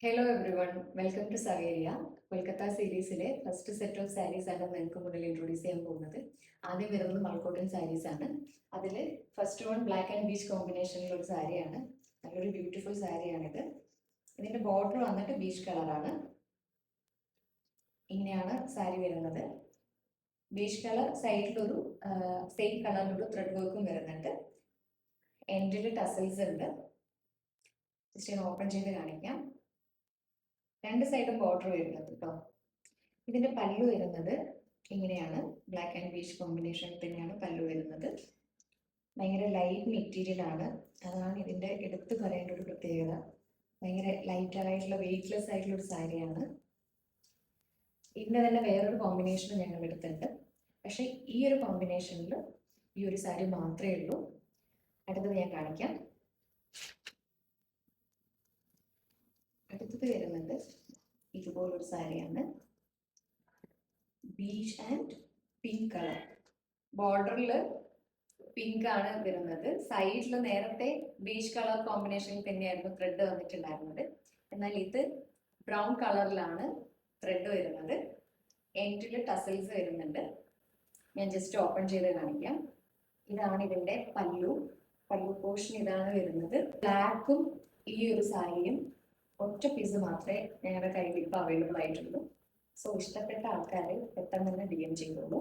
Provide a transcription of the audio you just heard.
Hello every one, welcome to Saveria. Kolkata സീരീസിലെ first set of saris ആണ് നിങ്ങൾക്ക് മുന്നിൽ ഇൻട്രൊഡ്യൂസ് ചെയ്യാൻ പോകുന്നത്. ആദ്യം വരുന്നത് മൾക്കോട്ടൺ സാരീസ് ആണ്. അതിൽ first one black and beach കോമ്പിനേഷനിലുള്ള ഒരു സാരിയാണ്. നല്ലൊരു ബ്യൂട്ടിഫുൾ സാരിയാണിത്. ഇതിന്റെ ബോർഡർ വന്നിട്ട് ബീച്ച് കളറാണ്. ഇങ്ങനെയാണ് സാരി വരുന്നത്. ബീച്ച് കളർ സൈഡിലൊരു സെയിം കളറിലൊരു ത്രെഡ് വർക്കും വരുന്നുണ്ട്. എൻഡിൽ ടസൽസ് ഉണ്ട്. ജസ്റ്റ് ഞാൻ ഓപ്പൺ ചെയ്ത് കാണിക്കാം. രണ്ട് സൈഡും ബോർഡർ വരുന്നത് കേട്ടോ. ഇതിന്റെ പല്ലു വരുന്നത് ഇങ്ങനെയാണ്. ബ്ലാക്ക് ആൻഡ് ബീച്ച് കോമ്പിനേഷൻ തന്നെയാണ് പല്ലു വരുന്നത്. ഭയങ്കര ലൈറ്റ് മെറ്റീരിയൽ ആണ്. അതാണ് ഇതിന്റെ എടുത്തു പറയേണ്ട ഒരു പ്രത്യേകത. ഭയങ്കര ലൈറ്റ് ആയിട്ടുള്ള വെയിറ്റ്ലെസ് ആയിട്ടുള്ള ഒരു സാരിയാണ്. ഇതിന്റെ തന്നെ വേറൊരു കോമ്പിനേഷൻ ഞങ്ങൾ എടുത്തിട്ടുണ്ട്. പക്ഷെ ഈ ഒരു കോമ്പിനേഷനിൽ ഈ ഒരു സാരി മാത്രമേ ഉള്ളൂ. അടുത്തത് ഞാൻ കാണിക്കാം. അടുത്തത് വരുന്നത് ഇതുപോലൊരു സാരിയാണ്. Beach and pink colour. ബോർഡറിൽ പിങ്ക് ആണ് വരുന്നത്. സൈഡിൽ നേരത്തെ ബീച്ച് കളർ കോമ്പിനേഷനിൽ തന്നെയായിരുന്നു ത്രെഡ് വന്നിട്ടുണ്ടായിരുന്നത്. എന്നാൽ ഇത് ബ്രൗൺ കളറിലാണ് ത്രെഡ് വരുന്നത്. എൻഡിൽ ടസൽസ് വരുന്നുണ്ട്. ഞാൻ ജസ്റ്റ് ഓപ്പൺ ചെയ്ത് കാണിക്കാം. ഇതാണ് ഇതിന്റെ പല്ലു പോർഷൻ ഇതാണ് വരുന്നത്. ബ്ലാക്കും ഈ ഒരു സാരിയും ഒറ്റ പീസ് മാത്രമേ ഞങ്ങളുടെ കയ്യിൽ ഇപ്പോൾ അവൈലബിൾ ആയിട്ടുള്ളൂ. സോ ഇഷ്ടപ്പെട്ട ആൾക്കാർ പെട്ടെന്ന് തന്നെ DM ചെയ്തോളൂ.